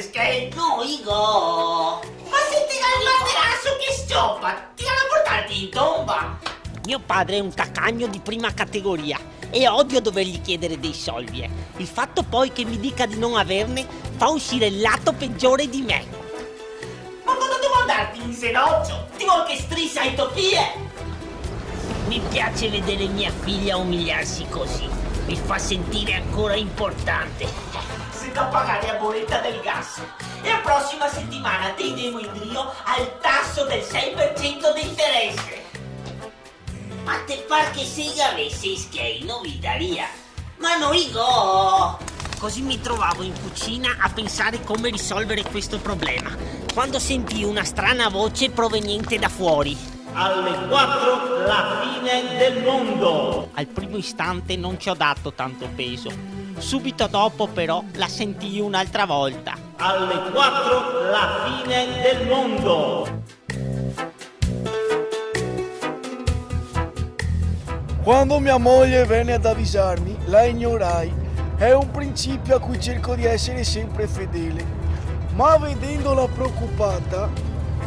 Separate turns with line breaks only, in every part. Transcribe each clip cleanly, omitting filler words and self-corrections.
Skate?
No, Igo!
Ma se ti dai un materasso che stoppa, ti vanno a portarti in tomba!
Mio padre è un taccagno di prima categoria e odio dovergli chiedere dei soldi. Il fatto poi che mi dica di non averne fa uscire il lato peggiore di me.
Ma cosa devo andarti in senoccio? Ti vuoi che strissa ai topie?
Mi piace vedere mia figlia umiliarsi così. Mi fa sentire ancora importante.
Se da pagare a bolletta del gas. E la prossima settimana tendremo il Drio al tasso del 6% di interesse.
Ma te par che se io avessi Skate non vi daria. Ma no, Igo! Così mi trovavo in cucina a pensare come risolvere questo problema, quando sentii una strana voce proveniente da fuori.
Alle 4 la fine del mondo.
Al primo istante non ci ho dato tanto peso. Subito dopo però la sentii un'altra volta.
Alle 4 la fine del mondo.
Quando mia moglie venne ad avvisarmi, la ignorai. È un principio a cui cerco di essere sempre fedele. Ma vedendola preoccupata,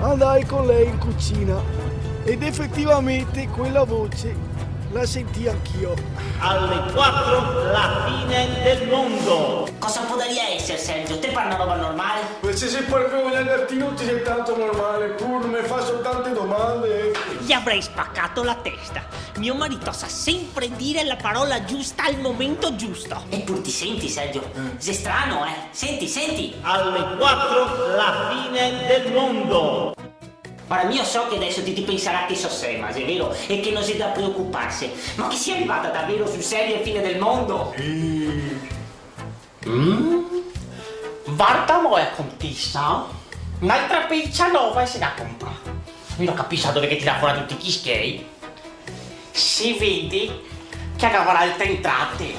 andai con lei in cucina ed effettivamente quella voce la sentii anch'io.
Alle 4 la fine del mondo.
Cosa potrebbe essere, Sergio? Te parla una roba normale?
Se sei proprio un gattino ti sei tanto normale, pur mi fa soltanto domande.
Gli avrei spaccato la testa. Mio marito sa sempre dire la parola giusta al momento giusto. Eppur ti senti, Sergio? Sei strano, eh? Senti.
Alle 4 la fine del mondo.
Guarda, io so che adesso ti penserà che so Semas, è vero? E che non c'è da preoccuparsi. Ma che sia arrivata davvero sul serio alla fine del mondo?
Guarda moja contessa, un'altra pizza nuova e se la compra. Io non capisco dove che tira fuori tutti gli skate. Si vede che avrà altre entrate.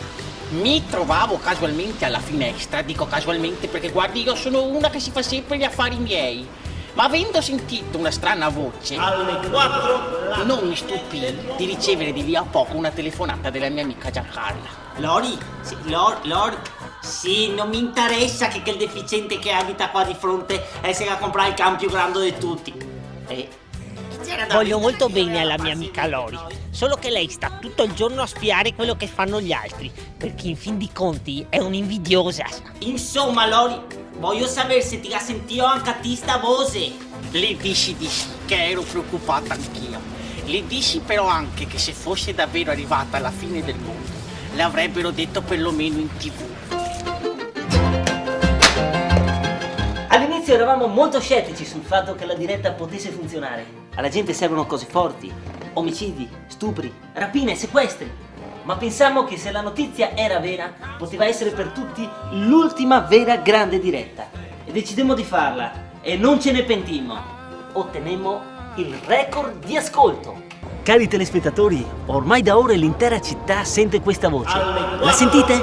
Mi trovavo casualmente alla finestra, dico casualmente perché guardi io sono una che si fa sempre gli affari miei. Ma avendo sentito una strana voce,
Alle 4
non mi stupì di ricevere di lì a poco una telefonata della mia amica Giancarla.
Lori? Sì, Lori? Sì, non mi interessa che quel deficiente che abita qua di fronte si va a comprare il can più grande di tutti. Voglio molto bene alla mia amica Lori, solo che lei sta tutto il giorno a spiare quello che fanno gli altri, perché in fin di conti è un'invidiosa. Insomma, Lori, voglio sapere se ti ha sentito anche a ti sta voce.
Le dissi che ero preoccupata anch'io. Le dissi però anche che se fosse davvero arrivata alla fine del mondo, le avrebbero detto perlomeno in TV.
All'inizio eravamo molto scettici sul fatto che la diretta potesse funzionare. Alla gente servono cose forti, omicidi, stupri, rapine, sequestri. Ma pensammo che se la notizia era vera, poteva essere per tutti l'ultima vera grande diretta. E decidemmo di farla, e non ce ne pentimmo. Ottenemmo il record di ascolto. Cari telespettatori, ormai da ore l'intera città sente questa voce. La sentite?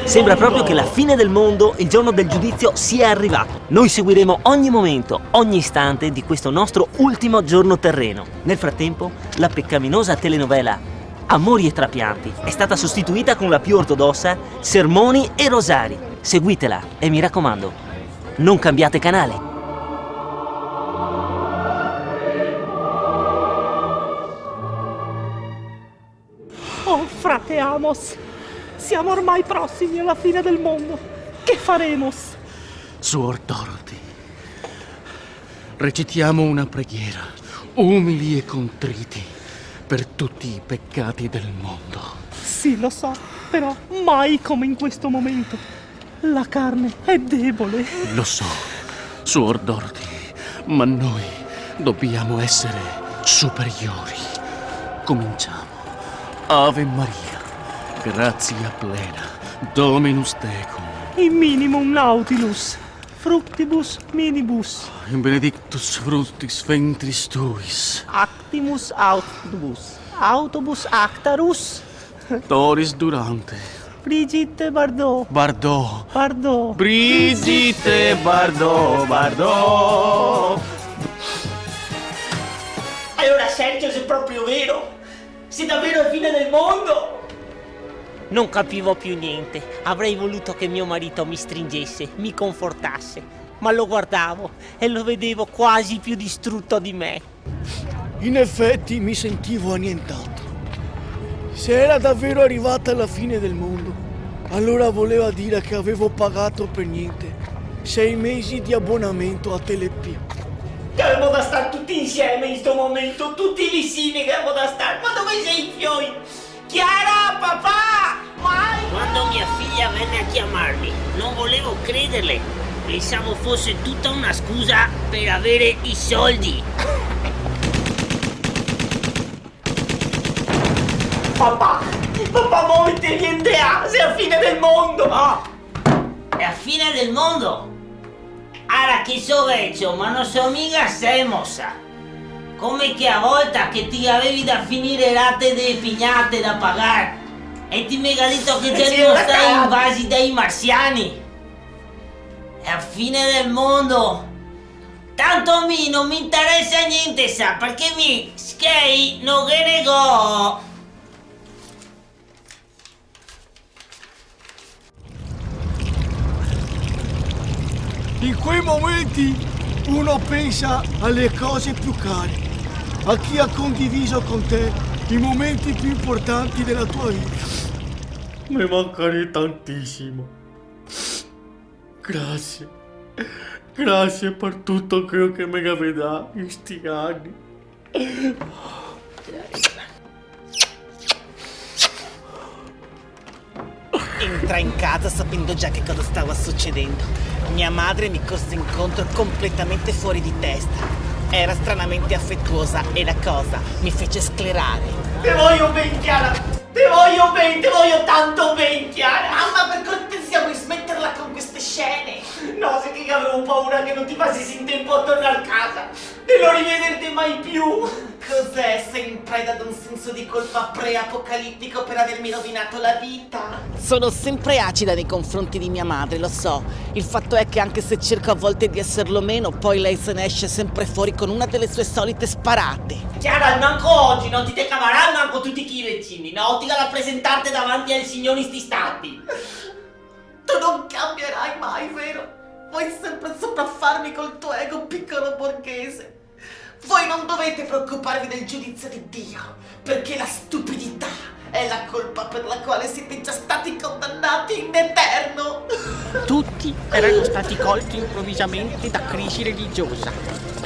Sembra proprio che la fine del mondo, il giorno del giudizio, sia arrivato. Noi seguiremo ogni momento, ogni istante di questo nostro ultimo giorno terreno. Nel frattempo, la peccaminosa telenovela Amori e trapianti è stata sostituita con la più ortodossa Sermoni e Rosari. Seguitela e mi raccomando, non cambiate canale.
Oh, frate Amos, siamo ormai prossimi alla fine del mondo. Che faremo?
Suor Dorothy, recitiamo una preghiera, umili e contriti, per tutti i peccati del mondo.
Sì, lo so, però mai come in questo momento. La carne è debole.
Lo so, Suor Dorothy, ma noi dobbiamo essere superiori. Cominciamo. Ave Maria, grazia plena, Dominus tecum.
In minimum nautilus, fructibus minibus,
In benedictus fructis ventris tuis.
actimus autobus actarus,
Doris Durante.
Brigitte Bardot,
Bardot. Brigitte Bardot.
Allora, Sergio, se è proprio vero, se davvero è la fine del mondo,
Non capivo più niente. Avrei voluto che mio marito mi stringesse, mi confortasse, ma lo guardavo e lo vedevo quasi più distrutto di me.
In effetti mi sentivo annientato. Se era davvero arrivata la fine del mondo, allora voleva dire che avevo pagato per niente 6 mesi di abbonamento a Telepia.
Che avevo da stare tutti insieme in sto momento, tutti vicini che avevo da stare. Ma dove sei, fioi? Chiara, papà! Mai!
Quando mia figlia venne a chiamarmi, non volevo crederle. Pensavo fosse tutta una scusa per avere i soldi.
Papà, muoviti, niente ha, sei a fine del mondo!
Oh, è a fine del mondo. Ara che so vecchio, ma non so mica sei mossa. Come che a volta che ti avevi da finire rate delle pignate da pagare e ti mega detto che te non stai invasi dai marziani. È a fine del mondo. Tanto a me non mi interessa niente, sa, perché mi skei non che ne go.
In quei momenti uno pensa alle cose più care, a chi ha condiviso con te i momenti più importanti della tua vita.
Mi mancherei tantissimo. Grazie. Grazie per tutto quello che mi avete dato in sti anni.
Entra in casa sapendo già che cosa stava succedendo. Mia madre mi corse incontro completamente fuori di testa. Era stranamente affettuosa e la cosa mi fece sclerare.
Te voglio ben, Chiara! Te voglio ben, te voglio tanto ben, Chiara!
Mamma, per cortesia, vuoi smetterla con queste scene?
No, sai che avevo paura che non ti passi in tempo a tornare a casa e non rivederti mai più!
Cos'è? Sei in preda ad un senso di colpa pre-apocalittico per avermi rovinato la vita?
Sono sempre acida nei confronti di mia madre, lo so. Il fatto è che anche se cerco a volte di esserlo meno, poi lei se ne esce sempre fuori con una delle sue solite sparate.
Chiara, manco oggi non ti te cavaranno manco tutti i chiricini, no? Ti da presentarti davanti ai signori sti stati.
Tu non cambierai mai, vero? Vuoi sempre sopraffarmi col tuo ego piccolo borghese. Voi non dovete preoccuparvi del giudizio di Dio, perché la stupidità è la colpa per la quale siete già stati condannati in eterno.
Tutti erano stati colti improvvisamente da crisi religiosa.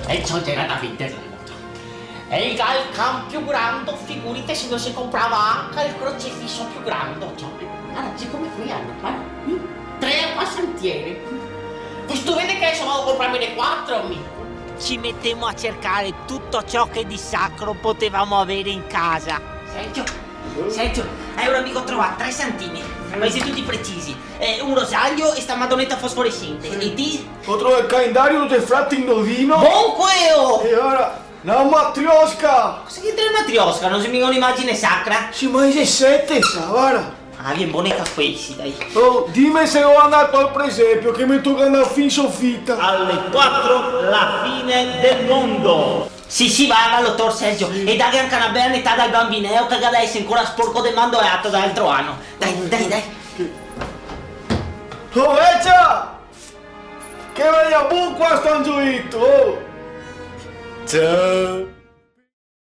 E ciò c'era da vendere moto. E il galcan più grande, figurite se non si comprava anche il crocifisso più grande. Cioè, guarda, come qui hanno, 3 passantieri. Questo vede che adesso vado a comprarmene 4, amico.
Ci mettemmo a cercare tutto ciò che di sacro potevamo avere in casa.
Sergio, hai un amico trovato 3 santini, ma siete tutti precisi. Un rosario e sta madonnetta fosforescente. E ti?
Ho trovato il calendario del frate indovino.
Bonqueo!
E ora, la matriosca!
Cosa che è una matriosca? Non si mica un'immagine sacra?
Si mese 7, sa, guarda.
Ah, bien buone questi, dai.
Oh, dimmi se ho andato al presepio, che mi tocca andare fin soffitta.
Alle 4 la fine del mondo. Sì, va, dottor Sergio. E dai anche una bella età dal bambineo che adesso è ancora sporco del mandoiato dall'altro anno. Dai.
Oh, vecchia! Che veniamo qua sto angiolito, oh! Ciao!